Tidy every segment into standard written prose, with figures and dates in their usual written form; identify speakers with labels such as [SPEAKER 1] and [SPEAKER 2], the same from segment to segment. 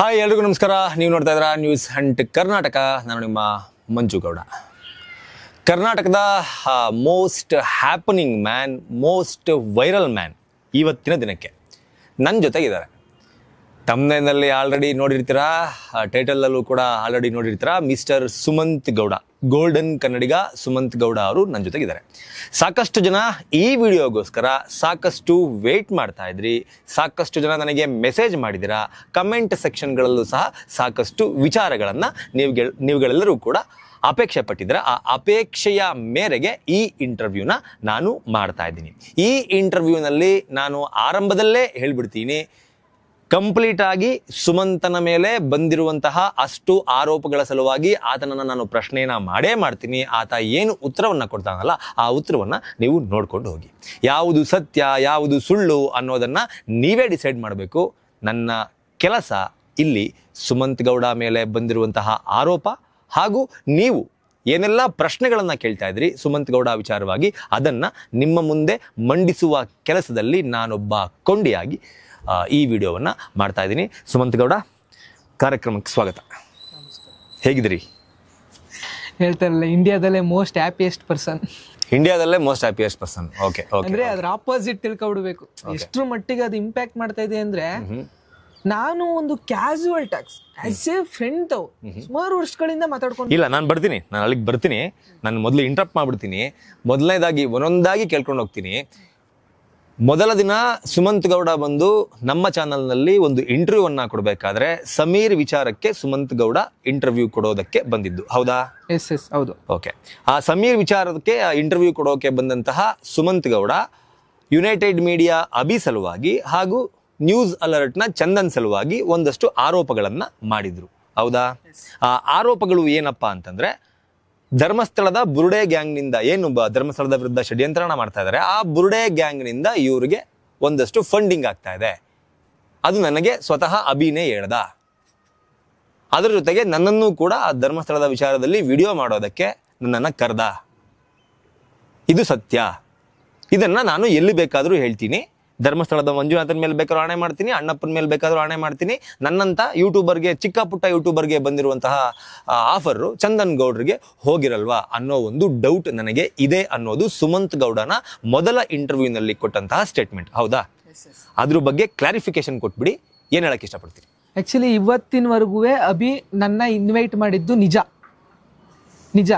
[SPEAKER 1] Hi ಎಲ್ರಿಗೂ ನಮಸ್ಕಾರ. ನೀವು ನೋಡ್ತಾ ಇದ್ದೀರಾ ನ್ಯೂಸ್ ಹಂಟ್ ಕರ್ನಾಟಕ. ನಾನು ನಿಮ್ಮ ಮಂಜು ಗೌಡ. ಕರ್ನಾಟಕದ most happening man, most viral man ಇವತ್ತಿನ ದಿನಕ್ಕೆ ನನ್ನ ಜೊತೆಗಿದ್ದಾರೆ. ತಮ್ಮನೇನಲ್ಲಿ ಆಲ್ರೆಡಿ ನೋಡಿರ್ತೀರಾ, ಟೈಟಲಲ್ಲೂ ಕೂಡ ಆಲ್ರೆಡಿ ನೋಡಿರ್ತೀರಾ. ಮಿಸ್ಟರ್ ಸುಮಂತ್ ಗೌಡ, ಗೋಲ್ಡನ್ ಕನ್ನಡಿಗ ಸುಮಂತ್ ಗೌಡ ಅವರು ನನ್ನ ಜೊತೆಗಿದ್ದಾರೆ. ಸಾಕಷ್ಟು ಜನ ಈ ವಿಡಿಯೋಗೋಸ್ಕರ ಸಾಕಷ್ಟು ವೇಟ್ ಮಾಡ್ತಾ ಇದ್ರಿ, ಸಾಕಷ್ಟು ಜನ ನನಗೆ ಮೆಸೇಜ್ ಮಾಡಿದ್ದೀರಾ, ಕಮೆಂಟ್ ಸೆಕ್ಷನ್ಗಳಲ್ಲೂ ಸಹ ಸಾಕಷ್ಟು ವಿಚಾರಗಳನ್ನು ನೀವುಗಳೆಲ್ಲರೂ ಕೂಡ ಅಪೇಕ್ಷೆ ಪಟ್ಟಿದ್ದೀರಾ. ಆ ಅಪೇಕ್ಷೆಯ ಮೇರೆಗೆ ಈ ಇಂಟರ್ವ್ಯೂನ ನಾನು ಮಾಡ್ತಾ ಇದ್ದೀನಿ. ಈ ಇಂಟರ್ವ್ಯೂನಲ್ಲಿ ನಾನು ಆರಂಭದಲ್ಲೇ ಹೇಳ್ಬಿಡ್ತೀನಿ, ಕಂಪ್ಲೀಟ್ ಆಗಿ ಸುಮಂತನ ಮೇಲೆ ಬಂದಿರುವಂತಹ ಅಷ್ಟು ಆರೋಪಗಳ ಸಲುವಾಗಿ ಆತನನ್ನು ನಾನು ಪ್ರಶ್ನೆಯನ್ನ ಮಾಡೇ ಮಾಡ್ತೀನಿ. ಆತ ಏನು ಉತ್ತರವನ್ನು ಕೊಡ್ತಾನಲ್ಲ, ಆ ಉತ್ತರವನ್ನು ನೀವು ನೋಡ್ಕೊಂಡು ಹೋಗಿ. ಯಾವುದು ಸತ್ಯ ಯಾವುದು ಸುಳ್ಳು ಅನ್ನೋದನ್ನು ನೀವೇ ಡಿಸೈಡ್ ಮಾಡಬೇಕು. ನನ್ನ ಕೆಲಸ ಇಲ್ಲಿ ಸುಮಂತ್ ಗೌಡ ಮೇಲೆ ಬಂದಿರುವಂತಹ ಆರೋಪ ಹಾಗೂ ನೀವು ಏನೆಲ್ಲ ಪ್ರಶ್ನೆಗಳನ್ನು ಕೇಳ್ತಾ ಇದ್ರಿ ಸುಮಂತ್ ಗೌಡ ವಿಚಾರವಾಗಿ, ಅದನ್ನು ನಿಮ್ಮ ಮುಂದೆ ಮಂಡಿಸುವ ಕೆಲಸದಲ್ಲಿ ನಾನೊಬ್ಬ ಕೊಂಡಿಯಾಗಿ ಈ ವಿಡಿಯೋವನ್ನು ಮಾಡ್ತಾ ಇದ್ದೀನಿ. ಸುಮಂತ್ ಗೌಡ, ಕಾರ್ಯಕ್ರಮಕ್ಕೆ ಸ್ವಾಗತ. ಹೇಗಿದ್ದೀರಿ?
[SPEAKER 2] ಹೇಳ್ತಾರಲ್ಲ, ಇಂಡಿಯಾದಲ್ಲೇ ಮೋಸ್ಟ್ ಹ್ಯಾಪಿಯೆಸ್ಟ್ ಪರ್ಸನ್.
[SPEAKER 1] ಇಂಡಿಯಾದಲ್ಲೇ ಮೋಸ್ಟ್ ಹ್ಯಾಪಿಯೆಸ್ಟ್ ಪರ್ಸನ್. ಓಕೆ,
[SPEAKER 2] ಅಂದ್ರೆ ಅದ್ರ ಆಪೋಸಿಟ್ ತಿಳ್ಕೊಬಿಡ್ಬೇಕು. ಎಷ್ಟ್ರ ಮಟ್ಟಿಗೆ ಅದು ಇಂಪ್ಯಾಕ್ಟ್ ಮಾಡ್ತಾ ಇದೆ ಅಂದ್ರೆ, ನಾನು ಒಂದು casual talks as a friend ಸುಮಾರು ವರ್ಷಗಳಿಂದ ಮಾತಾಡ್ಕೊಂಡು
[SPEAKER 1] ಇಲ್ಲ, ನಾನು ಬರ್ತೀನಿ, ನಾನು ಅಲ್ಲಿಗೆ ಬರ್ತೀನಿ. ನಾನು ಮೊದಲು ಇಂಟ್ರಪ್ಟ್ ಮಾಡ್ಬಿಡ್ತೀನಿ. ಮೊದಲನೇದಾಗಿ ಒಂದೊಂದಾಗಿ ಕೇಳ್ಕೊಂಡು ಹೋಗ್ತೀನಿ. ಮೊದಲ ದಿನ ಸುಮಂತ್ ಗೌಡ ಬಂದು ನಮ್ಮ ಚಾನಲ್ನಲ್ಲಿ ಒಂದು ಇಂಟರ್ವ್ಯೂವನ್ನ ಕೊಡಬೇಕಾದ್ರೆ ಸಮೀರ್ ವಿಚಾರಕ್ಕೆ ಸುಮಂತ್ ಗೌಡ ಇಂಟರ್ವ್ಯೂ ಕೊಡೋದಕ್ಕೆ ಬಂದಿದ್ದು, ಹೌದಾ?
[SPEAKER 2] ಎಸ್ ಎಸ್ ಹೌದು.
[SPEAKER 1] ಓಕೆ, ಆ ಸಮೀರ್ ವಿಚಾರಕ್ಕೆ ಇಂಟರ್ವ್ಯೂ ಕೊಡೋಕೆ ಬಂದಂತಹ ಸುಮಂತ್ ಗೌಡ ಯುನೈಟೆಡ್ ಮೀಡಿಯಾ ಅಭಿ ಸಲುವಾಗಿ ಹಾಗೂ ನ್ಯೂಸ್ ಅಲರ್ಟ್ನ ಚಂದನ್ ಸಲುವಾಗಿ ಒಂದಷ್ಟು ಆರೋಪಗಳನ್ನ ಮಾಡಿದ್ರು, ಹೌದಾ? ಆ ಆರೋಪಗಳು ಏನಪ್ಪಾ ಅಂತಂದ್ರೆ, ಧರ್ಮಸ್ಥಳದ ಬುರುಡೆ ಗ್ಯಾಂಗ್ನಿಂದ ಏನು ಧರ್ಮಸ್ಥಳದ ವಿರುದ್ಧ ಷಡ್ಯಂತ್ರಣ ಮಾಡ್ತಾ ಇದ್ದಾರೆ, ಆ ಬುರುಡೆ ಗ್ಯಾಂಗ್ನಿಂದ ಇವರಿಗೆ ಒಂದಷ್ಟು ಫಂಡಿಂಗ್ ಆಗ್ತಾ ಇದೆ. ಅದು ನನಗೆ ಸ್ವತಃ ಅಭಿನೇ ಹೇಳ್ದ. ಅದರ ಜೊತೆಗೆ ನನ್ನನ್ನು ಕೂಡ ಆ ಧರ್ಮಸ್ಥಳದ ವಿಚಾರದಲ್ಲಿ ವಿಡಿಯೋ ಮಾಡೋದಕ್ಕೆ ನನ್ನನ್ನು ಕರೆದ. ಇದು ಸತ್ಯ. ಇದನ್ನ ನಾನು ಎಲ್ಲಿ ಬೇಕಾದರೂ ಹೇಳ್ತೀನಿ. ಧರ್ಮಸ್ಥಳದ ಮಂಜುನಾಥನ ಮೇಲೆ ಬೇಕಾದ್ರೂ ಆಣೆ ಮಾಡ್ತೀನಿ, ಅಣ್ಣಪ್ಪನ ಮೇಲೆ ಬೇಕಾದ್ರೂ ಆಣೆ ಮಾಡ್ತೀನಿ. ನನ್ನಂತ ಯೂಟ್ಯೂಬರ್ಗೆ, ಚಿಕ್ಕ ಪುಟ್ಟ ಯೂಟ್ಯೂಬರ್ಗೆ ಬಂದಿರುವಂತಹ ಆಫರ್ ಚಂದನ್ ಗೌಡ್ರಿಗೆ ಹೋಗಿರಲ್ವಾ ಅನ್ನೋ ಒಂದು ಡೌಟ್ ನನಗೆ ಇದೆ ಅನ್ನೋದು ಸುಮಂತ್ ಗೌಡನ ಮೊದಲ ಇಂಟರ್ವ್ಯೂನಲ್ಲಿ ಕೊಟ್ಟಂತಹ ಸ್ಟೇಟ್ಮೆಂಟ್, ಹೌದಾ? ಅದ್ರ ಬಗ್ಗೆ ಕ್ಲಾರಿಫಿಕೇಶನ್ ಕೊಟ್ಬಿಡಿ. ಏನ್ ಹೇಳಕ್ ಇಷ್ಟಪಡ್ತೀನಿ?
[SPEAKER 2] ಆಕ್ಚುಲಿ ಇವತ್ತಿನವರೆಗೂ ಅಭಿ ನನ್ನ ಇನ್ವೈಟ್ ಮಾಡಿದ್ದು ನಿಜ.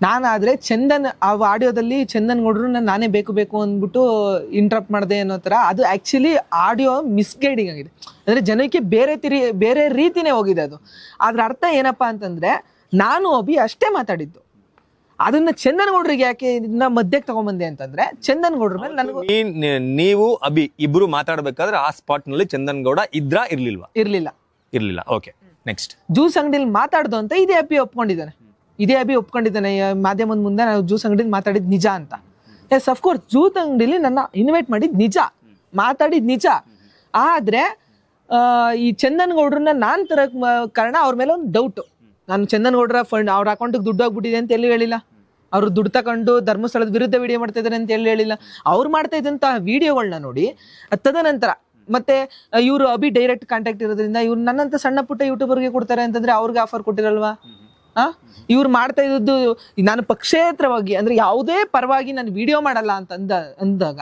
[SPEAKER 2] ನಾನಾದ್ರೆ ಚಂದನ್ ಆ ಆಡಿಯೋದಲ್ಲಿ ಚಂದನ್ ಗೌಡ್ರು ನಾನೇ ಬೇಕು ಅಂದ್ಬಿಟ್ಟು ಇಂಟ್ರಪ್ಟ್ ಮಾಡಿದೆ ಅನ್ನೋ ಥರ, ಅದು ಆ್ಯಕ್ಚುಲಿ ಆಡಿಯೋ ಮಿಸ್ಗೈಡಿಂಗ್ ಆಗಿದೆ. ಅಂದರೆ ಜನಕ್ಕೆ ಬೇರೆ ರೀತಿನೇ ಹೋಗಿದೆ ಅದು. ಅದ್ರ ಅರ್ಥ ಏನಪ್ಪಾ ಅಂತಂದ್ರೆ, ನಾನು ಅಭಿ ಅಷ್ಟೇ ಮಾತಾಡಿದ್ದು. ಅದನ್ನ ಚಂದನ್ ಗೌಡ್ರಿಗೆ ಯಾಕೆ ಇದನ್ನ ಮಧ್ಯಕ್ಕೆ ತಗೊಂಬಂದೆ ಅಂತಂದ್ರೆ, ಚಂದನ್ ಗೌಡ್ರ ಮೇಲೆ ನನಗೂ
[SPEAKER 1] ನೀವು ಅಭಿ ಇಬ್ರು ಮಾತಾಡ್ಬೇಕಾದ್ರೆ ಆ ಸ್ಪಾಟ್ ನಲ್ಲಿ ಚಂದನ್ ಗೌಡ ಇರ್ಲಿಲ್ಲ. Okay, next.
[SPEAKER 2] ಜ್ಯೂಸ್ ಅಂಗಡಿಲಿ ಮಾತಾಡ್ದು ಅಂತ ಇದೇ ಅಭಿ ಒಪ್ಕೊಂಡಿದ್ದಾನೆ ಮಾಧ್ಯಮದ ಮುಂದೆ. ನಾವು ಜ್ಯೂಸ್ ಅಂಗಡಿಲಿ ಮಾತಾಡಿದ್ ನಿಜ ಅಂತ. ಎಸ್, ಅಫ್ಕೋರ್ಸ್ ಜ್ಯೂಸ್ ಅಂಗಡಿಲಿ ನನ್ನ ಇನ್ವೈಟ್ ಮಾಡಿದ್ ಮಾತಾಡಿದ್ ನಿಜ. ಆದ್ರೆ ಈ ಚಂದನ್ ಗೌಡ್ರನ್ನ ನಾನ್ ತರಕ್ ಕಾರಣ ಅವ್ರ ಮೇಲೆ ಒಂದು ಡೌಟ್. ನಾನು ಚಂದನ್ ಗೌಡ್ರ ಫಂಡ್ ಅವ್ರ ಅಕೌಂಟಿಗೆ ದುಡ್ಡು ಹೋಗ್ಬಿಟ್ಟಿದೆ ಅಂತ ಎಲ್ಲಿ ಹೇಳಿಲ್ಲ. ಅವ್ರು ದುಡ್ಡು ತಗೊಂಡು ಧರ್ಮಸ್ಥಳದ ವಿರುದ್ಧ ವಿಡಿಯೋ ಮಾಡ್ತಾ ಇದಾರೆ ಅಂತ ಎಲ್ಲಿ ಹೇಳಿಲ್ಲ. ಅವ್ರು ಮಾಡ್ತಾ ಇದ್ದಂತಹ ವಿಡಿಯೋಗಳನ್ನ ನೋಡಿ ತದನಂತರ ಮತ್ತೆ ಇವರು ಅಭಿ ಡೈರೆಕ್ಟ್ ಕಾಂಟ್ಯಾಕ್ಟ್ ಇರೋದ್ರಿಂದ ಇವ್ರು ನನ್ನಂತ ಸಣ್ಣ ಪುಟ್ಟ ಯೂಟ್ಯೂಬರ್ಗೆ ಕೊಡ್ತಾರೆ ಅಂತಂದ್ರೆ ಅವ್ರಿಗೆ ಆಫರ್ ಕೊಟ್ಟಿರಲ್ವಾ? ಇವ್ರು ಮಾಡ್ತಾ ಇದ್ದದ್ದು, ನಾನು ಪಕ್ಷೇತರವಾಗಿ ಅಂದ್ರೆ ಯಾವುದೇ ಪರವಾಗಿ ನಾನು ವಿಡಿಯೋ ಮಾಡಲ್ಲ ಅಂತ ಅಂದಾಗ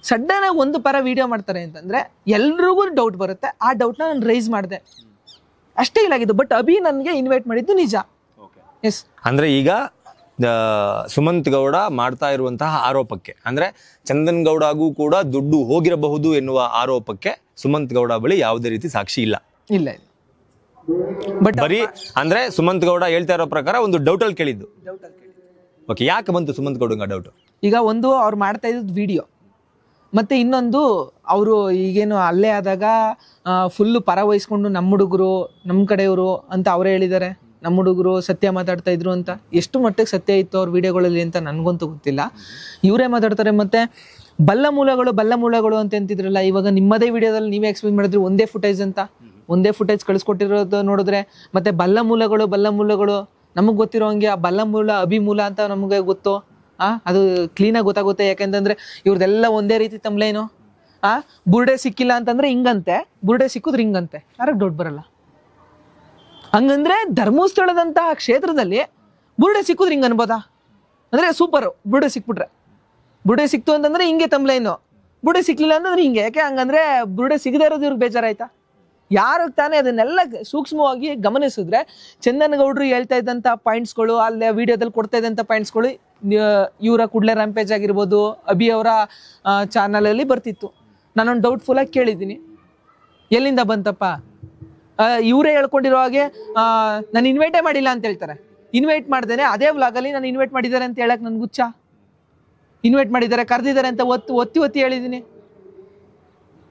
[SPEAKER 2] ಸಡನ್ ಆಗಿ ಒಂದು ಪರ ವಿಡಿಯೋ ಮಾಡ್ತಾರೆ ಅಂತಂದ್ರೆ ಎಲ್ರಿಗೂ ಡೌಟ್ ಬರುತ್ತೆ. ಆ ಡೌಟ್ನ ನಾನು ರೈಸ್ ಮಾಡಿದೆ, ಅಷ್ಟೇ ಇಲ್ಲಾಗಿದ್ದು. ಬಟ್ ಅಭಿ ನನಗೆ ಇನ್ವೈಟ್ ಮಾಡಿದ್ದು ನಿಜ. ಎಸ್,
[SPEAKER 1] ಅಂದ್ರೆ ಈಗ ಸುಮಂತ್ ಗೌಡ ಮಾಡ್ತಾ ಇರುವಂತಹ ಆರೋಪಕ್ಕೆ, ಅಂದ್ರೆ ಚಂದನ್ ಗೌಡಗೂ ಕೂಡ ದುಡ್ಡು ಹೋಗಿರಬಹುದು ಎನ್ನುವ ಆರೋಪಕ್ಕೆ ಸುಮಂತ್ ಗೌಡ ಬಳಿ ಯಾವುದೇ ರೀತಿ ಸಾಕ್ಷಿ ಇಲ್ಲ. ಬಟ್ ಬರೀ ಅಂದ್ರೆ ಸುಮಂತ್ ಗೌಡ ಹೇಳ್ತಾ ಇರೋ ಪ್ರಕಾರ ಒಂದು ಡೌಟ್ ಅಲ್ಲಿ ಕೇಳಿದ್ದು. ಓಕೆ, ಯಾಕೆ ಬಂತು ಸುಮಂತ್ ಗೌಡ ಡೌಟ್? ಈಗ
[SPEAKER 2] ಒಂದು ಅವ್ರು ಮಾಡ್ತಾ ಇದ್ದದ್ದು ವಿಡಿಯೋ, ಮತ್ತೆ ಇನ್ನೊಂದು ಅವರು ಈಗೇನು ಅಲ್ಲೇ ಆದಾಗ ಫುಲ್ಲು ಪರ ವಹಿಸ್ಕೊಂಡು ನಮ್ಮ ಹುಡುಗರು ನಮ್ಮ ಕಡೆಯವರು ಅಂತ ಅವರೇ ಹೇಳಿದ್ದಾರೆ. ನಮ್ಮ ಹುಡುಗರು ಸತ್ಯ ಮಾತಾಡ್ತಾ ಇದ್ರು ಅಂತ. ಎಷ್ಟು ಮಟ್ಟಿಗೆ ಸತ್ಯ ಇತ್ತು ಅವ್ರ ವಿಡಿಯೋಗಳಲ್ಲಿ ಅಂತ ನನಗಂತೂ ಗೊತ್ತಿಲ್ಲ. ಇವರೇ ಮಾತಾಡ್ತಾರೆ. ಮತ್ತೆ ಬಲ್ಲ ಮೂಲಗಳು ಅಂತ ಅಂತಿದ್ರಲ್ಲ, ಇವಾಗ ನಿಮ್ಮದೇ ವಿಡಿಯೋದಲ್ಲಿ ನೀವೇ ಎಕ್ಸ್ಪ್ಲೇನ್ ಮಾಡಿದ್ರಿ ಒಂದೇ ಫುಟೇಜ್ ಕಳಿಸ್ಕೊಟ್ಟಿರೋದು ನೋಡಿದ್ರೆ. ಮತ್ತೆ ಬಲ್ಲ ಮೂಲಗಳು ನಮಗೆ ಗೊತ್ತಿರೋ ಹಂಗೆ ಆ ಬಲ್ಲ ಮೂಲ ಅಭಿಮೂಲ ಅಂತ ನಮಗೆ ಗೊತ್ತು. ಅದು ಕ್ಲೀನಾಗಿ ಗೊತ್ತಾಗುತ್ತೆ. ಯಾಕೆಂತಂದ್ರೆ ಇವ್ರದೆಲ್ಲ ಒಂದೇ ರೀತಿ ತಮ್ಲೇನು. ಬುರುಡೆ ಸಿಕ್ಕಿಲ್ಲ ಅಂತಂದ್ರೆ ಹಿಂಗಂತೆ, ಬುರುಡೆ ಸಿಕ್ಕಿದ್ರೆ ಹಿಂಗಂತೆ. ಯಾರಿಗೆ ಡೌಟ್ ಬರಲ್ಲ? ಹಂಗಂದ್ರೆ ಧರ್ಮಸ್ಥಳದಂತಹ ಕ್ಷೇತ್ರದಲ್ಲಿ ಬುರುಡೆ ಸಿಕ್ಕಿದ್ರೆ ಹಿಂಗೆ ಅನ್ಬೋದಾ? ಅಂದ್ರೆ ಸೂಪರು, ಬುರುಡೆ ಸಿಕ್ಬಿಟ್ರೆ. ಬುರುಡೆ ಸಿಕ್ತು ಅಂತಂದ್ರೆ ಹಿಂಗೆ ತಮ್ಲೈನು, ಬುರುಡೆ ಸಿಕ್ಲಿಲ್ಲ ಅಂತಂದ್ರೆ ಹಿಂಗೆ. ಯಾಕೆ ಹಂಗಂದ್ರೆ ಬುರುಡೆ ಸಿಗದೇ ಇರೋದು ಇವ್ರಿಗೆ ಬೇಜಾರಾಯ್ತಾ? ಯಾರು ತಾನೇ ಅದನ್ನೆಲ್ಲ ಸೂಕ್ಷ್ಮವಾಗಿ ಗಮನಿಸಿದ್ರೆ ಚಂದನಗೌಡರು ಹೇಳ್ತಾ ಇದ್ದಂಥ ಪಾಯಿಂಟ್ಸ್ಗಳು, ಅಲ್ಲೇ ವಿಡಿಯೋದಲ್ಲಿ ಕೊಡ್ತಾ ಇದ್ದಂಥ ಪಾಯಿಂಟ್ಸ್ಗಳು ಇವರ ಕೂಡಲೇ ರ್ಯಾಂಪೇಜ್ ಆಗಿರ್ಬೋದು, ಅಭಿ ಅವರ ಚಾನಲಲ್ಲಿ ಬರ್ತಿತ್ತು. ನಾನೊಂದು ಡೌಟ್ಫುಲ್ಲಾಗಿ ಕೇಳಿದ್ದೀನಿ, ಎಲ್ಲಿಂದ ಬಂತಪ್ಪ? ಇವರೇ ಹೇಳ್ಕೊಂಡಿರೋ ಹಾಗೆ ನಾನು ಇನ್ವೈಟೇ ಮಾಡಿಲ್ಲ ಅಂತ ಹೇಳ್ತಾರೆ. ಇನ್ವೈಟ್ ಮಾಡ್ದೇನೆ ಅದೇ ವ್ಲಾಗಲ್ಲಿ ನಾನು ಇನ್ವೈಟ್ ಮಾಡಿದ್ದಾರೆ ಅಂತ ಹೇಳಕ್ ನನ್ಗೆ ಹುಚ್ಚ? ಇನ್ವೈಟ್ ಮಾಡಿದ್ದಾರೆ, ಕರೆದಿದ್ದಾರೆ ಅಂತ ಒತ್ತಿ ಹೇಳಿದ್ದೀನಿ.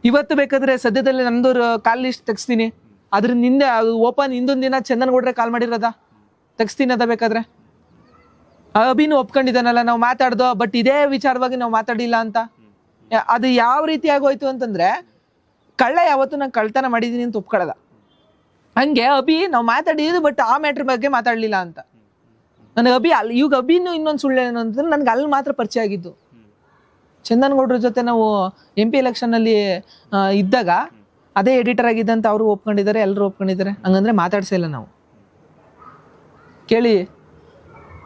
[SPEAKER 2] ಇವತ್ತು ಬೇಕಾದ್ರೆ ಸದ್ಯದಲ್ಲಿ ನಂದು ಕಾಲ್ ಲಿಸ್ಟ್ ತೆಗಿಸ್ತೀನಿ, ಅದ್ರ ನಿಂದೆ ಓಪನ್ ಹಿಂದೊಂದು ದಿನ ಚಂದನಗೌಡ್ರೆ ಕಾಲ್ ಮಾಡಿರೋದ ತೆಗಿಸ್ತೀನಿ ಅದ ಬೇಕಾದ್ರೆ. ಅಭಿನೂ ಒಪ್ಕೊಂಡಿದ್ದಾನಲ್ಲ ನಾವು ಮಾತಾಡ್ದೋ, ಬಟ್ ಇದೇ ವಿಚಾರವಾಗಿ ನಾವು ಮಾತಾಡಿಲ್ಲ ಅಂತ. ಅದು ಯಾವ ರೀತಿ ಆಗೋಯ್ತು ಅಂತಂದ್ರೆ, ಕಳ್ಳ ಯಾವತ್ತು ನಾನು ಕಳ್ತನ ಮಾಡಿದ್ದೀನಿ ಅಂತ ಒಪ್ಕೊಳ್ಳೋದ. ಹಂಗೆ ಅಭಿ ನಾವು ಮಾತಾಡಿದ್ದು ಬಟ್ ಆ ಮ್ಯಾಟ್ರ್ ಬಗ್ಗೆ ಮಾತಾಡಲಿಲ್ಲ ಅಂತ. ನನಗೆ ಇವಾಗ ಅಭಿನೂ ಇನ್ನೊಂದು ಸುಳ್ಳು ಏನು ಅಂತಂದ್ರೆ, ನನಗೆ ಅಲ್ಲಿ ಮಾತ್ರ ಪರಿಚಯ ಆಗಿದ್ದು. ಚಂದನಗೌಡ್ರ ಜೊತೆ ನಾವು MP ಎಲೆಕ್ಷನಲ್ಲಿ ಇದ್ದಾಗ ಅದೇ ಎಡಿಟರ್ ಆಗಿದ್ದಂತ ಅವರು ಒಪ್ಕೊಂಡಿದ್ದಾರೆ, ಎಲ್ಲರೂ ಒಪ್ಕೊಂಡಿದ್ದಾರೆ. ಹಂಗಂದ್ರೆ ಮಾತಾಡ್ಸಿಲ್ಲ ನಾವು. ಕೇಳಿ,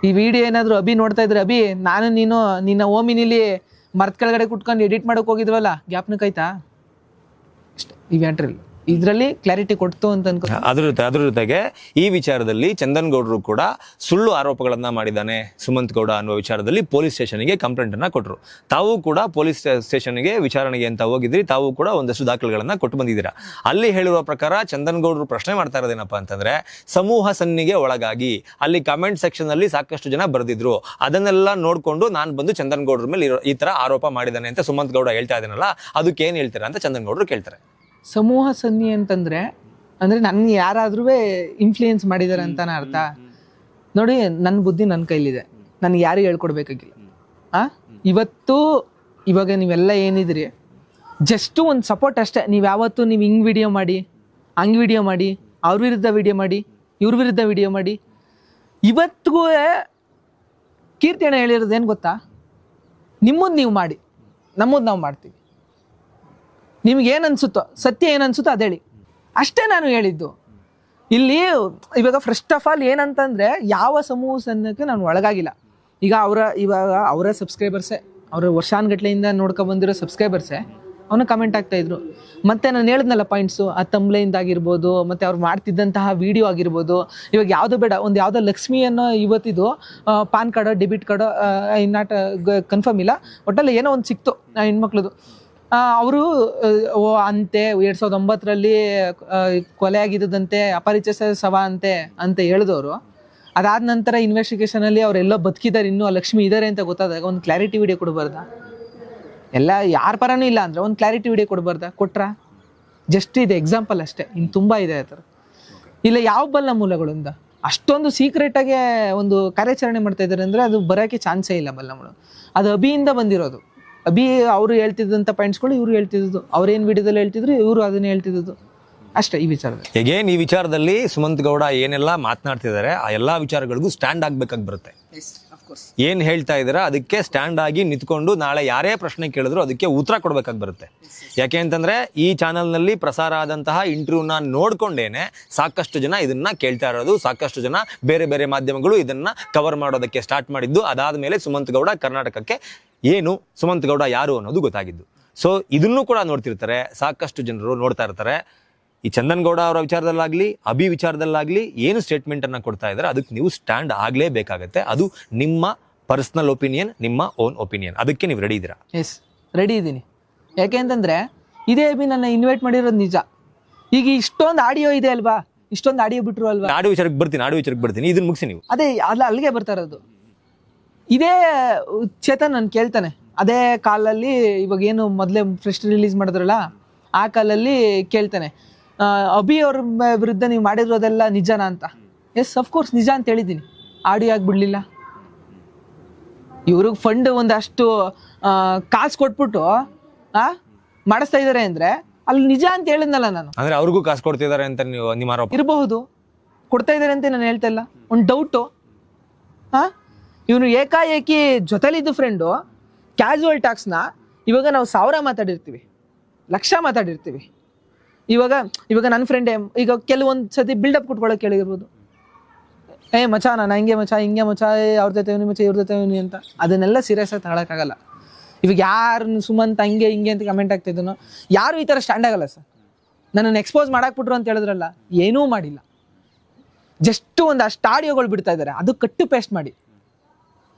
[SPEAKER 2] ಈ ವಿಡಿಯೋ ಏನಾದರೂ ಅಭಿ ನೋಡ್ತಾ ಇದ್ರೆ, ಅಭಿ ನಾನು ನೀನು ನಿನ್ನ ಓಮಿನಿಲಿ ಮರದ ಕೆಳಗಡೆ ಕುಟ್ಕೊಂಡು ಎಡಿಟ್ ಮಾಡೋಕೆ ಹೋಗಿದ್ವಲ್ಲ, ಜ್ಞಾಪನಕ್ಕಾಯ್ತಾ? ಅಷ್ಟೇ ಈ ಮ್ಯಾಟ್ರಲ್ಲಿ. ಇದರಲ್ಲಿ ಕ್ಲಾರಿಟಿ ಕೊಡ್ತು ಅಂತ ಅನ್ಕೊ.
[SPEAKER 1] ಅದ್ರ ಜೊತೆಗೆ ಈ ವಿಚಾರದಲ್ಲಿ ಚಂದನ್ ಗೌಡರು ಕೂಡ ಸುಳ್ಳು ಆರೋಪಗಳನ್ನ ಮಾಡಿದ್ದಾನೆ ಸುಮಂತ್ ಗೌಡ ಅನ್ನುವ ವಿಚಾರದಲ್ಲಿ ಪೊಲೀಸ್ ಸ್ಟೇಷನ್ಗೆ ಕಂಪ್ಲೇಂಟ್ ಅನ್ನ ಕೊಟ್ಟರು. ತಾವು ಕೂಡ ಪೊಲೀಸ್ ಸ್ಟೇಷನ್ಗೆ ವಿಚಾರಣೆಗೆ ಅಂತ ಹೋಗಿದ್ರಿ, ತಾವು ಕೂಡ ಒಂದಷ್ಟು ದಾಖಲೆಗಳನ್ನ ಕೊಟ್ಟು ಬಂದಿದ್ದೀರಾ. ಅಲ್ಲಿ ಹೇಳಿರುವ ಪ್ರಕಾರ ಚಂದನ್ ಗೌಡರು ಪ್ರಶ್ನೆ ಮಾಡ್ತಾ ಇರೋದೇನಪ್ಪ ಅಂತಂದ್ರೆ, ಸಮೂಹ ಸನ್ನಿಗೆ ಒಳಗಾಗಿ ಅಲ್ಲಿ ಕಮೆಂಟ್ ಸೆಕ್ಷನ್ ಅಲ್ಲಿ ಸಾಕಷ್ಟು ಜನ ಬರೆದಿದ್ರು, ಅದನ್ನೆಲ್ಲ ನೋಡ್ಕೊಂಡು ನಾನು ಬಂದು ಚಂದನ್ ಗೌಡ್ರ ಮೇಲೆ ಈ ತರ ಆರೋಪ ಮಾಡಿದ್ದಾನೆ ಅಂತ ಸುಮಂತ್ ಗೌಡ ಹೇಳ್ತಾ ಇದ್ದಾನಲ್ಲ, ಅದಕ್ಕೆ ಏನ್ ಹೇಳ್ತೀರಾ ಅಂತ ಚಂದನ್ ಗೌಡರು ಕೇಳ್ತಾರೆ.
[SPEAKER 2] ಸಮೂಹ ಸನ್ನಿ ಅಂತಂದ್ರೆ ಅಂದ್ರೆ ನನ್ಗೆ ಯಾರಾದ್ರೂ ಇನ್ಫ್ಲೂಯೆನ್ಸ್ ಮಾಡಿದಾರೆ ಅಂತಾನೆ ಅರ್ಥ. ನೋಡಿ, ನನ್ನ ಬುದ್ಧಿ ನನ್ನ ಕೈಲಿದೆ, ನನ್ಗೆ ಯಾರು ಹೇಳ್ಕೊಡ್ಬೇಕಾಗಿಲ್ಲ. ಇವಾಗ ನೀವೆಲ್ಲ ಏನಿದ್ರಿ ಜಸ್ಟ್ ಒಂದು ಸಪೋರ್ಟ್ ಅಷ್ಟೇ. ನೀವು ಯಾವತ್ತು ನೀವು ಹಿಂಗೆ ವಿಡಿಯೋ ಮಾಡಿ, ಹಂಗೆ ವಿಡಿಯೋ ಮಾಡಿ, ಅವ್ರ ವಿರುದ್ಧ ವಿಡಿಯೋ ಮಾಡಿ, ಇವ್ರ ವಿರುದ್ಧ ವಿಡಿಯೋ ಮಾಡಿ, ಇವತ್ತಿಗೂ ಕೀರ್ತಿ ಅಣ್ಣ ಹೇಳಿರೋದು ಏನು ಗೊತ್ತಾ? ನಿಮ್ಮದು ನೀವು ಮಾಡಿ, ನಮ್ಮದು ನಾವು ಮಾಡ್ತೀವಿ. ನಿಮ್ಗೆ ಏನು ಅನ್ಸುತ್ತೋ, ಸತ್ಯ ಏನು ಅನ್ಸುತ್ತೋ ಅದೇಳಿ ಅಷ್ಟೇ ನಾನು ಹೇಳಿದ್ದು. ಇಲ್ಲಿ ಇವಾಗ ಫಸ್ಟ್ ಆಫ್ ಆಲ್ ಏನಂತಂದರೆ, ಯಾವ ಸಮೂಹ ಸನ್ನಕ್ಕೆ ನಾನು ಒಳಗಾಗಿಲ್ಲ. ಇವಾಗ ಅವರ ಸಬ್ಸ್ಕ್ರೈಬರ್ಸೇ, ಅವರ ವರ್ಷಾನುಗಟ್ಲೆಯಿಂದ ನೋಡ್ಕೊಬಂದಿರೋ ಸಬ್ಸ್ಕ್ರೈಬರ್ಸೇ ಅವನು ಕಮೆಂಟ್ ಆಗ್ತಾಯಿದ್ರು. ಮತ್ತು ನಾನು ಹೇಳಿದ್ನಲ್ಲ ಪಾಯಿಂಟ್ಸು, ಆ ತಂಬ್ಲೆಯಿಂದಾಗಿರ್ಬೋದು, ಮತ್ತು ಅವ್ರು ಮಾಡ್ತಿದ್ದಂತಹ ವಿಡಿಯೋ ಆಗಿರ್ಬೋದು. ಇವಾಗ ಯಾವುದು ಬೇಡ, ಒಂದು ಯಾವುದೋ ಲಕ್ಷ್ಮಿ ಅನ್ನೋ ಇವತ್ತಿದು ಪಾನ್ ಕಾರ್ಡೋ ಡೆಬಿಟ್ ಕಾರ್ಡೋ ನಾಟ್ ಕನ್ಫರ್ಮ್ ಇಲ್ಲ, ಒಟ್ಟಲ್ಲಿ ಏನೋ ಒಂದು ಸಿಕ್ತು ಹೆಣ್ಮಕ್ಳದು. ಅವರು ಅಂತೆ 2009ರಲ್ಲಿ ಕೊಲೆ ಆಗಿದ್ದಂತೆ, ಅಪರಿಚಿತ ಶವ ಅಂತ ಹೇಳಿದವರು, ಅದಾದ ನಂತರ ಇನ್ವೆಸ್ಟಿಗೇಷನಲ್ಲಿ ಅವರೆಲ್ಲೋ ಬದುಕಿದ್ದಾರೆ, ಇನ್ನೂ ಲಕ್ಷ್ಮಿ ಇದ್ದಾರೆ ಅಂತ ಗೊತ್ತಾದಾಗ ಒಂದು ಕ್ಲಾರಿಟಿ ವಿಡಿಯೋ ಕೊಡಬಾರ್ದ? ಎಲ್ಲ ಯಾರ ಪರನೂ ಇಲ್ಲ ಅಂದರೆ ಒಂದು ಕ್ಲಾರಿಟಿ ವಿಡಿಯೋ ಕೊಡಬಾರ್ದ? ಕೊಟ್ರ? ಜಸ್ಟ್ ಇದು ಎಕ್ಸಾಂಪಲ್ ಅಷ್ಟೇ, ಇನ್ನು ತುಂಬ ಇದೆ ಆ ಥರ. ಇಲ್ಲ ಯಾವ ಬಲ್ಲ ಮೂಲಗಳಿಂದ ಅಷ್ಟೊಂದು ಸೀಕ್ರೆಟಾಗಿ ಒಂದು ಕಾರ್ಯಾಚರಣೆ ಮಾಡ್ತಾ ಇದ್ದಾರೆ ಅಂದರೆ ಅದು ಬರೋಕ್ಕೆ ಚಾನ್ಸೇ ಇಲ್ಲ. ಬಲ್ಲ ಮೂಲ ಅದು ಅಭಿಯಿಂದ ಬಂದಿರೋದು. ಅಭಿ ಅವರು ಹೇಳ್ತಿದ್ದಂಥ ಪಾಯಿಂಟ್ಸ್ಗಳು ಇವರು ಹೇಳ್ತಿದ್ದು, ಅವ್ರೇನು ವಿಡಿಯೋದಲ್ಲಿ ಹೇಳ್ತಿದ್ರು ಇವರು ಅದನ್ನೇ ಹೇಳ್ತಿದ್ದು ಅಷ್ಟೇ. ಈ ವಿಚಾರದಲ್ಲಿ
[SPEAKER 1] ಹೇಗೇನು ಈ ವಿಚಾರದಲ್ಲಿ ಸುಮಂತ್ ಗೌಡ ಏನೆಲ್ಲ ಮಾತನಾಡ್ತಿದ್ದಾರೆ ಆ ಎಲ್ಲಾ ವಿಚಾರಗಳಿಗೂ ಸ್ಟ್ಯಾಂಡ್ ಆಗ್ಬೇಕಾಗಿ ಬರುತ್ತೆ. ಏನ್ ಹೇಳ್ತಾ ಇದಾರೆ ಅದಕ್ಕೆ ಸ್ಟ್ಯಾಂಡ್ ಆಗಿ ನಿಂತ್ಕೊಂಡು ನಾಳೆ ಯಾರೇ ಪ್ರಶ್ನೆ ಕೇಳಿದ್ರು ಅದಕ್ಕೆ ಉತ್ತರ ಕೊಡ್ಬೇಕಾಗಿ ಬರುತ್ತೆ. ಯಾಕೆ ಅಂತಂದ್ರೆ ಈ ಚಾನಲ್ನಲ್ಲಿ ಪ್ರಸಾರ ಆದಂತಹ ಇಂಟರ್ವ್ಯೂನ ನೋಡ್ಕೊಂಡೇನೆ ಸಾಕಷ್ಟು ಜನ ಇದನ್ನ ಕೇಳ್ತಾ ಇರೋದು, ಸಾಕಷ್ಟು ಜನ ಬೇರೆ ಬೇರೆ ಮಾಧ್ಯಮಗಳು ಇದನ್ನ ಕವರ್ ಮಾಡೋದಕ್ಕೆ ಸ್ಟಾರ್ಟ್ ಮಾಡಿದ್ದು. ಅದಾದ ಮೇಲೆ ಸುಮಂತ್ ಗೌಡ ಕರ್ನಾಟಕಕ್ಕೆ ಏನು, ಸುಮಂತ್ ಗೌಡ ಯಾರು ಅನ್ನೋದು ಗೊತ್ತಾಗಿದ್ದು. ಸೊ ಇದನ್ನು ಕೂಡ ನೋಡ್ತಿರ್ತಾರೆ, ಸಾಕಷ್ಟು ಜನರು ನೋಡ್ತಾ ಇರ್ತಾರೆ. ಈ ಚಂದನ್ ಗೌಡ ಅವರ ವಿಚಾರದಲ್ಲಾಗ್ಲಿ, ಅಭಿ ವಿಚಾರದಲ್ಲಾಗ್ಲಿ ಏನು ಸ್ಟೇಟ್ಮೆಂಟ್ ಅನ್ನ ಕೊಡ್ತಾ ಇದ್ದಾರೆ ಅದಕ್ಕೆ ನೀವು ಸ್ಟ್ಯಾಂಡ್ ಆಗ್ಲೇಬೇಕಾಗತ್ತೆ. ಅದು ನಿಮ್ಮ ಪರ್ಸನಲ್ ಒಪಿನಿಯನ್, ನಿಮ್ಮ ಓನ್ ಒಪಿನಿಯನ್. ಅದಕ್ಕೆ ನೀವು ರೆಡಿ ಇದ್ದೀರಾ?
[SPEAKER 2] ಎಸ್, ರೆಡಿ ಇದ್ದೀನಿ. ಯಾಕೆ ಅಂತಂದ್ರೆ ಇದೇ ಅಭಿ ನನ್ನ ಇನ್ವೈಟ್ ಮಾಡಿರೋದು ನಿಜ. ಈಗ ಇಷ್ಟೊಂದು ಆಡಿಯೋ ಇದೆ ಅಲ್ವಾ, ಇಷ್ಟೊಂದು ಆಡಿಯೋ ಬಿಟ್ರು ಅಲ್ವಾ.
[SPEAKER 1] ಆಡಿಯೋ ವಿಚಾರಕ್ಕೆ ಬರ್ತೀನಿ, ಇದನ್ನ ಮುಗಿಸಿ ನೀವು.
[SPEAKER 2] ಅದೇ ಅಲ್ಲಿಗೆ ಬರ್ತಾ ಇರೋದು. ಇದೇ ಚೇತನ್ ನಾನು ಕೇಳ್ತಾನೆ, ಅದೇ ಕಾಲಲ್ಲಿ ಇವಾಗ ಏನು ಮೊದಲೇ ಫಸ್ಟ್ ರಿಲೀಸ್ ಮಾಡಿದ್ರಲ್ಲ ಆ ಕಾಲಲ್ಲಿ ಕೇಳ್ತಾನೆ, ಅಭಿ ಅವ್ರ ವಿರುದ್ಧ ನೀವು ಮಾಡಿರೋದೆಲ್ಲ ನಿಜನಾ ಅಂತ. ಎಸ್, ಅಫ್ಕೋರ್ಸ್ ನಿಜ ಅಂತ ಹೇಳಿದ್ದೀನಿ. ಆಡಿಯೋ ಆಗಿಬಿಡ್ಲಿಲ್ಲ. ಇವ್ರಿಗೆ ಫಂಡ್ ಒಂದಷ್ಟು ಕಾಸು ಕೊಟ್ಬಿಟ್ಟು ಮಾಡಿಸ್ತಾ ಇದ್ದಾರೆ ಅಂದರೆ ಅಲ್ಲಿ ನಿಜ ಅಂತ ಹೇಳಿದ್ನಲ್ಲ ನಾನು.
[SPEAKER 1] ಅಂದ್ರೆ ಅವ್ರಿಗೂ ಕಾಸು ಕೊಡ್ತಿದ್ದಾರೆ ಅಂತ ನೀವು ನಿಮ್ಮ ಆರೋಪ
[SPEAKER 2] ಇರಬಹುದು, ಕೊಡ್ತಾ ಇದ್ದಾರೆ ಅಂತ ನಾನು ಹೇಳ್ತಾ ಇಲ್ಲ. ಒಂದು ಡೌಟು, ಇವನು ಏಕಾಏಕಿ ಜೊತೆಲಿದ್ದು ಫ್ರೆಂಡು ಕ್ಯಾಶುವಲ್ ಟಾಕ್ಸ್ನ ಇವಾಗ ನಾವು 1000 ಮಾತಾಡಿರ್ತೀವಿ, ಲಕ್ಷ ಮಾತಾಡಿರ್ತೀವಿ. ಇವಾಗ ನನ್ನ ಫ್ರೆಂಡೇ ಈಗ ಕೆಲವೊಂದು ಸತಿ ಬಿಲ್ಡಪ್ ಕೊಟ್ಕೊಳ್ಳೋಕೆ ಕೇಳಿರ್ಬೋದು, ಮಚ ನಾನು ಹಿಂಗೆ ಮಚ ಅವ್ರ ಜೊತೆ ಮಚ ಇವ್ರ ಜೊತೆ ಅಂತ. ಅದನ್ನೆಲ್ಲ ಸೀರಿಯಸ್ ಆಗಿ ತಗೊಳಕ್ಕಾಗಲ್ಲ. ಇವಾಗ ಯಾರು ಸುಮಂತ್ ಹಂಗೆ ಹಿಂಗೆ ಅಂತ ಕಮೆಂಟ್ ಆಗ್ತಿದ್ದನೋ ಯಾರು ಈ ಥರ ಸ್ಟ್ಯಾಂಡ್ ಆಗಲ್ಲ ಸರ್. ನನ್ನನ್ನು ಎಕ್ಸ್ಪೋಸ್ ಮಾಡಾಕ್ಬಿಟ್ರು ಅಂತ ಹೇಳಿದ್ರಲ್ಲ, ಏನೂ ಮಾಡಿಲ್ಲ. ಜಸ್ಟ್ ಒಂದು ಅಷ್ಟು ಆಡಿಯೋಗಳು ಬಿಡ್ತಾ ಇದ್ದಾರೆ, ಅದು ಕಟ್ಟು ಪೇಸ್ಟ್ ಮಾಡಿ.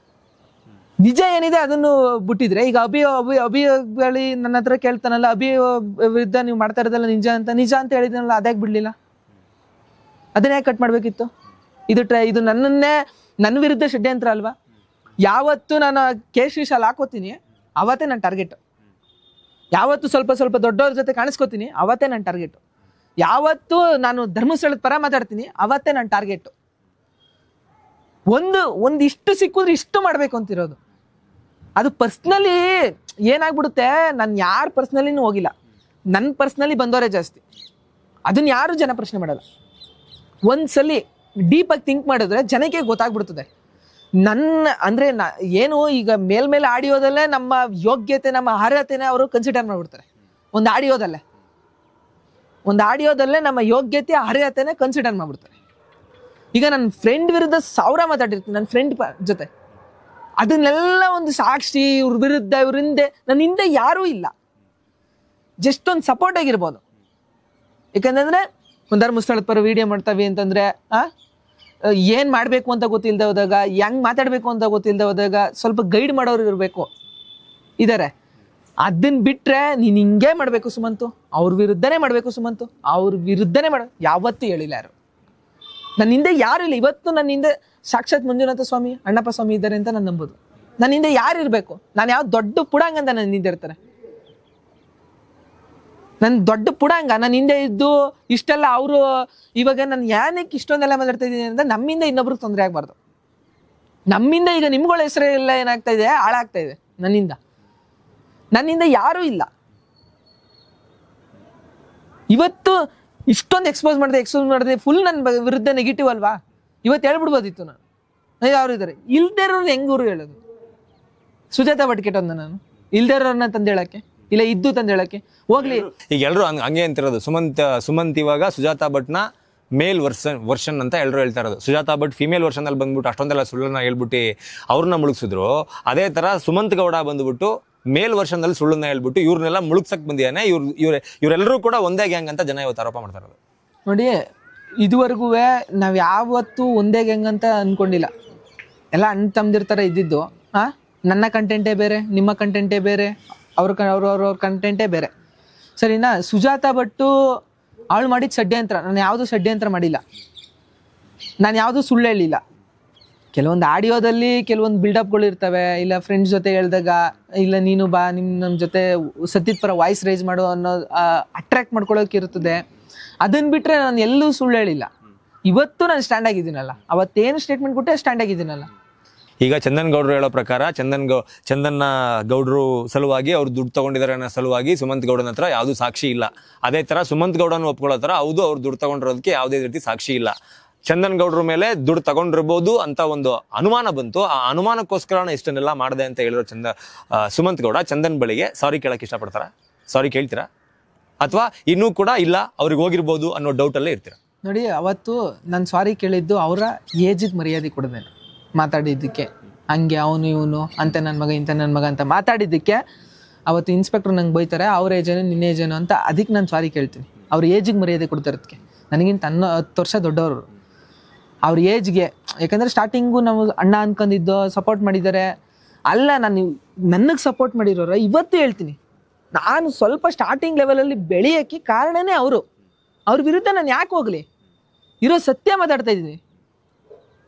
[SPEAKER 2] ನಿಜ ಏನಿದೆ ಅದನ್ನು ಬಿಟ್ಟಿದ್ರೆ ಈಗ ಅಭಿಯೋಗಳಿ ನನ್ನ ಹತ್ರ ಕೇಳ್ತಾನಲ್ಲ, ವಿರುದ್ಧ ನೀವು ಮಾಡ್ತಾ ಇರೋದಲ್ಲ ನಿಜ ಅಂತ ಹೇಳಿದ್ನಲ್ಲ, ಅದ್ಯಾಕೆ ಬಿಡ್ಲಿಲ್ಲ? ಅದನ್ನೇ ಕಟ್ ಮಾಡ್ಬೇಕಿತ್ತು. ಇದು ನನ್ನ ವಿರುದ್ಧ ಷಡ್ಯಂತ್ರ ಅಲ್ವಾ? ಯಾವತ್ತು ನಾನು ಕೇಶಿಶಾಲ್ ಹಾಕೋತೀನಿ ಅವತ್ತೇ ನನ್ನ ಟಾರ್ಗೆಟ್. ಯಾವತ್ತು ಸ್ವಲ್ಪ ದೊಡ್ಡವ್ರ ಜೊತೆ ಕಾಣಿಸ್ಕೋತೀನಿ ಅವತ್ತೇ ನನ್ನ ಟಾರ್ಗೆಟ್. ಯಾವತ್ತು ನಾನು ಧರ್ಮಸ್ಥಳದ ಪರ ಮಾತಾಡ್ತೀನಿ ಅವತ್ತೇ ನನ್ನ ಟಾರ್ಗೆಟ್. ಒಂದು ಇಷ್ಟು ಸಿಕ್ಕಿದ್ರೆ ಇಷ್ಟು ಮಾಡ್ಬೇಕು ಅಂತಿರೋದು. ಅದು ಪರ್ಸ್ನಲಿ ಏನಾಗ್ಬಿಡುತ್ತೆ, ನಾನು ಯಾರು ಪರ್ಸ್ನಲಿನೂ ಹೋಗಿಲ್ಲ, ನನ್ನ ಪರ್ಸ್ನಲಿ ಬಂದವರೇ ಜಾಸ್ತಿ. ಅದನ್ನ ಯಾರು ಜನ ಪ್ರಶ್ನೆ ಮಾಡಲ್ಲ. ಒಂದ್ಸಲಿ ಡೀಪಾಗಿ ಥಿಂಕ್ ಮಾಡಿದ್ರೆ ಜನಕ್ಕೆ ಗೊತ್ತಾಗ್ಬಿಡ್ತದೆ. ಏನು ಈಗ ಮೇಲ್ಮೇಲೆ ಆಡಿಯೋದಲ್ಲೇ ನಮ್ಮ ಯೋಗ್ಯತೆ ನಮ್ಮ ಅರ್ಹತೆನೇ ಅವರು ಕನ್ಸಿಡರ್ ಮಾಡ್ಬಿಡ್ತಾರೆ. ಒಂದು ಆಡಿಯೋದಲ್ಲೇ ನಮ್ಮ ಯೋಗ್ಯತೆ ಅರ್ಹತೆನೇ ಕನ್ಸಿಡರ್ ಮಾಡ್ಬಿಡ್ತಾರೆ. ಈಗ ನನ್ನ ಫ್ರೆಂಡ್ ವಿರುದ್ಧ 1000 ಮಾತಾಡಿರ್ತೀನಿ, ನನ್ನ ಫ್ರೆಂಡ್ ಜೊತೆ. ಅದನ್ನೆಲ್ಲ ಒಂದು ಸಾಕ್ಷಿ, ಇವ್ರ ವಿರುದ್ಧ ಇವ್ರ ಹಿಂದೆ ನನ್ನ ಹಿಂದೆ ಯಾರೂ ಇಲ್ಲ. ಜಸ್ಟ್ ಒಂದು ಸಪೋರ್ಟ್ ಆಗಿರ್ಬೋದು. ಯಾಕಂತಂದ್ರೆ ಒಂದು ಧರ್ಮಸ್ಥಳದ ಪರ ವಿಡಿಯೋ ಮಾಡ್ತಾವೆ ಅಂತಂದ್ರೆ ಏನ್ ಮಾಡ್ಬೇಕು ಅಂತ ಗೊತ್ತಿಲ್ಲದೆ ಹೋದಾಗ, ಹೆಂಗ್ ಮಾತಾಡ್ಬೇಕು ಅಂತ ಗೊತ್ತಿಲ್ಲದೆ ಹೋದಾಗ ಸ್ವಲ್ಪ ಗೈಡ್ ಮಾಡೋರು ಇರಬೇಕು ಇದಾರೆ. ಅದನ್ನ ಬಿಟ್ರೆ ನೀನ್ ಹಿಂಗೆ ಮಾಡ್ಬೇಕು ಸುಮಂತು, ಅವ್ರ ವಿರುದ್ಧನೇ ಮಾಡ್ಬೇಕು ಸುಮಂತು, ಅವ್ರ ವಿರುದ್ಧನೇ ಯಾವತ್ತೂ ಹೇಳಿಲ್ಲ ಯಾರು. ನನ್ನ ಹಿಂದೆ ಯಾರು ಇಲ್ಲ. ಇವತ್ತು ನನ್ನ ಹಿಂದೆ ಸಾಕ್ಷಾತ್ ಮಂಜುನಾಥ ಸ್ವಾಮಿ, ಅಣ್ಣಪ್ಪ ಸ್ವಾಮಿ ಇದ್ದಾರೆ ಅಂತ ನಾನು ನಂಬೋದು. ನನ್ನ ಹಿಂದೆ ಯಾರು ಇರ್ಬೇಕು? ನಾನು ಯಾವ ದೊಡ್ಡ ಪುಡಾಂಗ ಅಂತ ನನ್ನ ಹಿಂದೆ ಇರ್ತಾರೆ. ನನ್ನ ದೊಡ್ಡ ಪುಡಾಂಗ ನನ್ನ ಹಿಂದೆ ಇದ್ದು ಇಷ್ಟೆಲ್ಲ ಅವರು. ಇವಾಗ ನಾನು ಏನಕ್ಕೆ ಇಷ್ಟೊಂದೆಲ್ಲ ಮಾತಾಡ್ತಾ ಇದ್ದೀನಿ ಅಂದ್ರೆ ನಮ್ಮಿಂದ ಇನ್ನೊಬ್ರಿಗೆ ತೊಂದರೆ ಆಗ್ಬಾರ್ದು. ನಮ್ಮಿಂದ ಈಗ ನಿಮ್ಗಳ ಹೆಸರು ಎಲ್ಲ ಏನಾಗ್ತಾ ಇದೆ, ಹಾಳಾಗ್ತಾ ಇದೆ. ನನ್ನಿಂದ ಯಾರೂ ಇಲ್ಲ. ಇವತ್ತು ಇಷ್ಟೊಂದು ಎಕ್ಸ್ಪೋಸ್ ಮಾಡಿದೆ ಫುಲ್ ನನ್ನ ವಿರುದ್ಧ ನೆಗೆಟಿವ್ ಅಲ್ವಾ? ಇವತ್ತು ಹೇಳ್ಬಿಡ್ಬೋದಿತ್ತು ನಾನು, ಯಾರು ಇದ್ದಾರೆ. ಇಲ್ದೇ ಇರೋರು ಹೆಂಗೂರು ಹೇಳೋದು? ಸುಜಾತಾ ಭಟ್ ಕೆಟ್ಟೋದ್ನ ನಾನು ಇಲ್ದೇ ಇರೋರನ್ನ ತಂದೇಳಕ್ಕೆ ಇಲ್ಲ ಇದ್ದು ತಂದೇಳಕ್ಕೆ ಹೋಗ್ಲಿ.
[SPEAKER 1] ಈಗ ಎಲ್ಲರೂ ಹಂಗೆ ಅಂತಿರೋದು. ಸುಮಂತ್ ಇವಾಗ ಸುಜಾತಾ ಭಟ್ನ ಮೇಲ್ ವರ್ಷನ್ ಅಂತ ಎಲ್ಲರೂ ಹೇಳ್ತಾ ಇರೋದು. ಸುಜಾತಾ ಭಟ್ ಫಿಮೇಲ್ ವರ್ಷನ್ ಅಲ್ಲಿ ಬಂದ್ಬಿಟ್ಟು ಅಷ್ಟೊಂದೆಲ್ಲ ಸುಳ್ಳನ್ನ ಹೇಳ್ಬಿಟ್ಟು ಅವ್ರನ್ನ ಮುಳುಗಿಸಿದ್ರು. ಅದೇ ತರ ಸುಮಂತ್ ಗೌಡ ಬಂದ್ಬಿಟ್ಟು ಮೇಲ್ ವರ್ಷನ್ ಅಲ್ಲಿ ಸುಳ್ಳನ್ನ ಹೇಳ್ಬಿಟ್ಟು ಇವ್ರನ್ನೆಲ್ಲ ಮುಳುಗ್ಸಕ್ ಬಂದಿದ್ದಾನೆ. ಇವರೆಲ್ಲರೂ ಕೂಡ ಒಂದೇ ಗ್ಯಾಂಗ್ ಅಂತ ಜನ ಇವತ್ತು ಆರೋಪ ಮಾಡ್ತಾ ಇರೋದು.
[SPEAKER 2] ನೋಡಿ, ಇದುವರೆಗೂ ನಾವ್ ಯಾವತ್ತೂ ಒಂದೇ ಗ್ಯಾಂಗ್ ಅಂತ ಅನ್ಕೊಂಡಿಲ್ಲ. ಎಲ್ಲ ಅಣ್ಣ ತಮ್ಮದಿರ್ತಾರೆ ಇದ್ದಿದ್ದು. ನನ್ನ ಕಂಟೆಂಟೇ ಬೇರೆ, ನಿಮ್ಮ ಕಂಟೆಂಟೇ ಬೇರೆ, ಅವ್ರ ಕಂಟೆಂಟೇ ಬೇರೆ. ಸರಿನಾ? ಸುಜಾತಾ ಭಟ್ಟು ಅವಳು ಮಾಡಿದ ಷಡ್ಯಂತ್ರ. ನಾನು ಯಾವುದು ಷಡ್ಯಂತ್ರ ಮಾಡಿಲ್ಲ, ನಾನು ಯಾವುದು ಸುಳ್ಳು ಹೇಳಿಲ್ಲ. ಕೆಲವೊಂದು ಆಡಿಯೋದಲ್ಲಿ ಕೆಲವೊಂದು ಬಿಲ್ಡಪ್ಗಳು ಇರ್ತವೆ. ಇಲ್ಲ ಫ್ರೆಂಡ್ಸ್ ಜೊತೆ ಹೇಳಿದಾಗ, ಇಲ್ಲ ನೀನು ಬಾ ನಮ್ಮ ಜೊತೆ ಸತ್ಯದ ಪರ ವಾಯ್ಸ್ ರೈಸ್ ಮಾಡು ಅನ್ನೋ ಅಟ್ರಾಕ್ಟ್ ಮಾಡ್ಕೊಳ್ಳೋಕೆ ಇರ್ತದೆ. ಅದನ್ನ ಬಿಟ್ರೆ ನಾನು ಎಲ್ಲೂ ಸುಳ್ಳು ಹೇಳಿಲ್ಲ. ಇವತ್ತು ನಾನು ಸ್ಟ್ಯಾಂಡ್ ಆಗಿದ್ದೀನಲ್ಲ, ಅವತ್ತೇನು ಸ್ಟೇಟ್ಮೆಂಟ್ ಕೊಟ್ಟೆ ಸ್ಟ್ಯಾಂಡ್ ಆಗಿದ್ದೀನಲ್ಲ.
[SPEAKER 1] ಈಗ ಚಂದನ್ ಗೌಡ್ರು ಹೇಳೋ ಪ್ರಕಾರ ಚಂದನ್ನ ಗೌಡ್ರು ಸಲುವಾಗಿ ಅವ್ರು ದುಡ್ಡು ತಗೊಂಡಿದ್ದಾರೆ ಅನ್ನೋ ಸಲುವಾಗಿ ಸುಮಂತ್ ಗೌಡನ ಹತ್ರ ಯಾವುದೂ ಸಾಕ್ಷಿ ಇಲ್ಲ. ಅದೇ ತರ ಸುಮಂತ್ ಗೌಡನ ಒಪ್ಕೊಳ್ಳೋ ತರ ಹೌದು ಅವ್ರು ದುಡ್ಡು ತಗೊಂಡಿರೋದಕ್ಕೆ ಯಾವುದೇ ರೀತಿ ಸಾಕ್ಷಿ ಇಲ್ಲ. ಚಂದನ್ ಗೌಡ್ರ ಮೇಲೆ ದುಡ್ಡು ತಗೊಂಡಿರ್ಬೋದು ಅಂತ ಒಂದು ಅನುಮಾನ ಬಂತು. ಆ ಅನುಮಾನಕ್ಕೋಸ್ಕರ ಇಷ್ಟನ್ನೆಲ್ಲ ಮಾಡಿದೆ ಅಂತ ಹೇಳಿರೋ ಸುಮಂತ್ ಗೌಡ ಚಂದನ್ ಬಳಿಗೆ ಸಾರಿ ಕೇಳಕ್ ಇಷ್ಟಪಡ್ತಾರ? ಸಾರಿ ಕೇಳ್ತೀರಾ? ಅಥವಾ ಇನ್ನೂ ಕೂಡ ಇಲ್ಲ ಅವ್ರಿಗೆ ಹೋಗಿರ್ಬೋದು ಅನ್ನೋ ಡೌಟಲ್ಲೇ ಇರ್ತೀರಾ?
[SPEAKER 2] ನೋಡಿ, ಅವತ್ತು ನಾನು ಸಾರಿ ಕೇಳಿದ್ದು ಅವರ ಏಜಿಗೆ ಮರ್ಯಾದೆ ಕೊಡದೇನೆ ಮಾತಾಡಿದ್ದಕ್ಕೆ. ಹಂಗೆ ಅವನು ಇವನು ಅಂತ ನನ್ನ ಮಗ ಇಂಥ ನನ್ನ ಮಗ ಅಂತ ಮಾತಾಡಿದ್ದಕ್ಕೆ ಅವತ್ತು ಇನ್ಸ್ಪೆಕ್ಟರ್ ನಂಗೆ ಬೈತಾರೆ, ಅವ್ರ ಏಜೇನು ನಿನ್ನ ಏಜೇನು ಅಂತ. ಅದಕ್ಕೆ ನಾನು ಸಾರಿ ಕೇಳ್ತೀನಿ. ಅವ್ರ ಏಜಿಗೆ ಮರ್ಯಾದೆ ಕೊಡ್ತಿರೋದಕ್ಕೆ. ನನಗಿಂತ 10 ವರ್ಷ ದೊಡ್ಡವರು ಅವ್ರ ಏಜ್ಗೆ. ಯಾಕಂದರೆ ಸ್ಟಾರ್ಟಿಂಗು ನಾವು ಅಣ್ಣ ಅನ್ಕೊಂಡಿದ್ದು ಸಪೋರ್ಟ್ ಮಾಡಿದ್ದಾರೆ. ಅಲ್ಲ, ನನಗೆ ಸಪೋರ್ಟ್ ಮಾಡಿರೋರು ಇವತ್ತು ಹೇಳ್ತೀನಿ. ನಾನು ಸ್ವಲ್ಪ ಸ್ಟಾರ್ಟಿಂಗ್ ಲೆವೆಲಲ್ಲಿ ಬೆಳೆಯೋಕ್ಕೆ ಕಾರಣನೇ ಅವರು. ಅವ್ರ ವಿರುದ್ಧ ನಾನು ಯಾಕೆ ಹೋಗಲಿ? ಇರೋ ಸತ್ಯ ಮಾತಾಡ್ತಾ ಇದ್ದೀನಿ.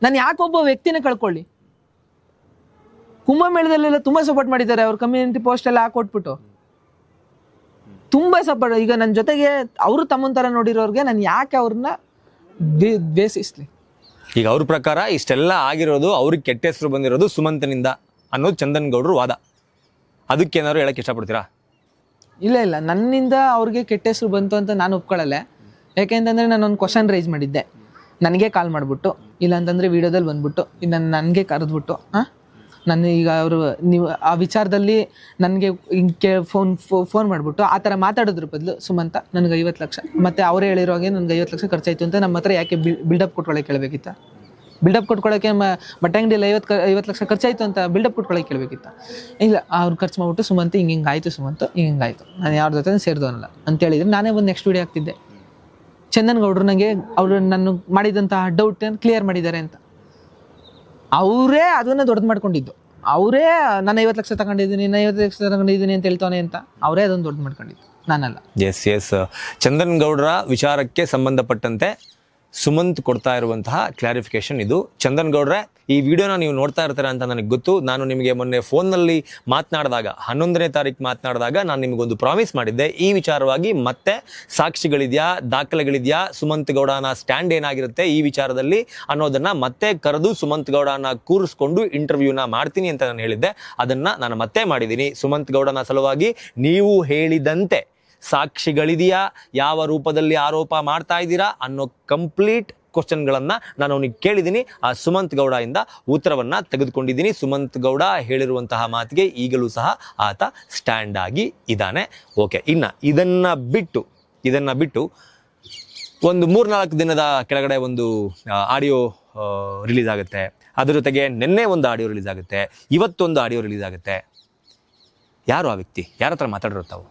[SPEAKER 2] ನಾನು ಯಾಕೊಬ್ಬ ವ್ಯಕ್ತಿನ ಕಳ್ಕೊಳ್ಳಿ? ಕುಂಭಮೇಳದಲ್ಲೆಲ್ಲ ತುಂಬ ಸಪೋರ್ಟ್ ಮಾಡಿದ್ದಾರೆ. ಅವ್ರ ಕಮ್ಯುನಿಟಿ ಪೋಸ್ಟ್ ಎಲ್ಲ ಹಾಕೊಟ್ಬಿಟ್ಟು ತುಂಬ ಸಪೋರ್ಟ್. ಈಗ ನನ್ನ ಜೊತೆಗೆ ಅವರು ತಮ್ಮನ ಥರ ನೋಡಿರೋರಿಗೆ ನಾನು ಯಾಕೆ ಅವ್ರನ್ನ ದ್ವೇಷಿಸ್ಲಿ?
[SPEAKER 1] ಈಗ ಅವ್ರ ಪ್ರಕಾರ ಇಷ್ಟೆಲ್ಲ ಆಗಿರೋದು ಅವ್ರಿಗೆ ಕೆಟ್ಟ ಹೆಸರು ಬಂದಿರೋದು ಸುಮಂತನಿಂದ ಅನ್ನೋದು ಚಂದನ್ ಗೌಡ್ರು ವಾದ. ಅದಕ್ಕೇನಾದ್ರು ಹೇಳಕ್ಕೆ ಇಷ್ಟಪಡ್ತೀರಾ?
[SPEAKER 2] ಇಲ್ಲ, ನನ್ನಿಂದ ಅವ್ರಿಗೆ ಕೆಟ್ಟ ಹೆಸರು ಬಂತು ಅಂತ ನಾನು ಒಪ್ಕೊಳ್ಳಲ್ಲ. ಯಾಕೆಂತಂದರೆ ನಾನೊಂದು ಕ್ವಶನ್ ರೈಸ್ ಮಾಡಿದ್ದೆ. ನನಗೆ ಕಾಲ್ ಮಾಡಿಬಿಟ್ಟು, ಇಲ್ಲ ಅಂತಂದರೆ ವೀಡಿಯೋದಲ್ಲಿ ಬಂದ್ಬಿಟ್ಟು, ನನಗೆ ಕರೆದ್ಬಿಟ್ಟು ನಾನು ಈಗ ಅವರು ನೀವು ಆ ವಿಚಾರದಲ್ಲಿ ನನಗೆ ಹಿಂಗೆ ಫೋನ್ ಮಾಡಿಬಿಟ್ಟು ಆ ಥರ ಮಾತಾಡೋದ್ರ ಬದಲು ಸುಮಂತ ನನಗೆ 50 ಲಕ್ಷ ಮತ್ತು ಅವರೇ ಹೇಳಿರೋ ಹಾಗೆ ನನಗೆ 50 ಲಕ್ಷ ಖರ್ಚಾಯಿತು ಅಂತ ನಮ್ಮ ಹತ್ರ ಯಾಕೆ ಬಿಲ್ಡಪ್ ಕೊಟ್ಕೊಳ್ಳೋಕೆ ಕೇಳಬೇಕಿತ್ತ? ಬಿಲ್ಡಪ್ ಕೊಟ್ಕೊಳ್ಳೋಕೆ ಬಟ್ಟೆ ಅಂಗಡಿಯಲ್ಲಿ 50 ಲಕ್ಷ ಖರ್ಚಾಯಿತು ಅಂತ ಬಿಲ್ಡಪ್ ಕೊಟ್ಕೊಳ್ಳೋಕೆ ಕೇಳಬೇಕಿತ್ತ? ಇಲ್ಲ, ಅವ್ರು ಖರ್ಚು ಮಾಡ್ಬಿಟ್ಟು ಸುಮಂತ ಹಿಂಗೆ ಆಯಿತು, ಸುಮಂತ ಹಿಂಗಾಯಿತು, ನಾನು ಯಾರ ಜೊತೆ ಸೇರಿದವನಲ್ಲ ಅಂತ ಹೇಳಿದ್ರೆ ನಾನೇ ಒಂದು ನೆಕ್ಸ್ಟ್ ವೀಡಿಯೋ ಹಾಕ್ತಿದ್ದೆ. ಚಂದನ್ ಗೌಡ್ರು ನನಗೆ ಅವರು ನಾನು ಮಾಡಿದಂತಹ ಡೌಟ್ ಕ್ಲಿಯರ್ ಮಾಡಿದ್ದಾರೆ ಅಂತ. ಅವರೇ ಅದನ್ನು ದೊಡ್ಡದು ಮಾಡ್ಕೊಂಡಿದ್ದು. ಅವರೇ ನಾನು 50 ಲಕ್ಷ ತಗೊಂಡಿದ್ದೀನಿ, 50 ಲಕ್ಷ ತಗೊಂಡಿದ್ದೀನಿ ಅಂತ ಹೇಳ್ತಾನೆ ಅಂತ ಅವರೇ ಅದನ್ನು ದೊಡ್ಡ ಮಾಡ್ಕೊಂಡಿದ್ದು, ನಾನಲ್ಲ.
[SPEAKER 1] ಎಸ್ ಚಂದನ್ ಗೌಡ್ರ ವಿಚಾರಕ್ಕೆ ಸಂಬಂಧಪಟ್ಟಂತೆ ಸುಮಂತ್ ಕೊಡ್ತಾ ಇರುವಂತಹ ಕ್ಲಾರಿಫಿಕೇಶನ್ ಇದು. ಚಂದನ್ ಗೌಡ್ರೆ, ಈ ವಿಡಿಯೋನ ನೀವು ನೋಡ್ತಾ ಇರ್ತಾರೆ ಅಂತ ನನಗೆ ಗೊತ್ತು. ನಾನು ನಿಮಗೆ ಮೊನ್ನೆ ಫೋನ್ನಲ್ಲಿ ಮಾತನಾಡಿದಾಗ 11ನೇ ತಾರೀಕು ಮಾತನಾಡಿದಾಗ ನಾನು ನಿಮಗೊಂದು ಪ್ರಾಮಿಸ್ ಮಾಡಿದ್ದೆ, ಈ ವಿಚಾರವಾಗಿ ಮತ್ತೆ ಸಾಕ್ಷಿಗಳಿದೆಯಾ, ದಾಖಲೆಗಳಿದೆಯಾ, ಸುಮಂತ್ ಗೌಡನ ಸ್ಟ್ಯಾಂಡ್ ಏನಾಗಿರುತ್ತೆ ಈ ವಿಚಾರದಲ್ಲಿ ಅನ್ನೋದನ್ನ ಮತ್ತೆ ಕರೆದು ಸುಮಂತ್ ಗೌಡನ ಕೂರಿಸ್ಕೊಂಡು ಇಂಟರ್ವ್ಯೂನ ಮಾಡ್ತೀನಿ ಅಂತ ನಾನು ಹೇಳಿದ್ದೆ. ಅದನ್ನ ನಾನು ಮತ್ತೆ ಮಾಡಿದ್ದೀನಿ. ಸುಮಂತ್ ಗೌಡನ ಸಲುವಾಗಿ ನೀವು ಹೇಳಿದಂತೆ ಸಾಕ್ಷಿಗಳಿದೆಯಾ, ಯಾವ ರೂಪದಲ್ಲಿ ಆರೋಪ ಮಾಡ್ತಾ ಇದ್ದೀರಾ ಅನ್ನೋ ಕಂಪ್ಲೀಟ್ ಕ್ವಶನ್ಗಳನ್ನು ನಾನು ಅವನಿಗೆ ಕೇಳಿದ್ದೀನಿ. ಆ ಸುಮಂತ್ ಗೌಡ ಇಂದ ಉತ್ತರವನ್ನು ತೆಗೆದುಕೊಂಡಿದ್ದೀನಿ. ಸುಮಂತ್ ಗೌಡ ಹೇಳಿರುವಂತಹ ಮಾತಿಗೆ ಈಗಲೂ ಸಹ ಆತ ಸ್ಟ್ಯಾಂಡ್ ಆಗಿ ಇದ್ದಾನೆ. ಓಕೆ, ಇನ್ನು ಇದನ್ನು ಬಿಟ್ಟು ಒಂದು 3-4 ದಿನದ ಕೆಳಗಡೆ ಒಂದು ಆಡಿಯೋ ರಿಲೀಸ್ ಆಗುತ್ತೆ. ಅದ್ರ ಜೊತೆಗೆ ನಿನ್ನೆ ಒಂದು ಆಡಿಯೋ ರಿಲೀಸ್ ಆಗುತ್ತೆ, ಇವತ್ತೊಂದು ಆಡಿಯೋ ರಿಲೀಸ್ ಆಗುತ್ತೆ. ಯಾರು ಆ ವ್ಯಕ್ತಿ? ಯಾರ ಹತ್ರ ಮಾತಾಡಿರೋ ತಾವು?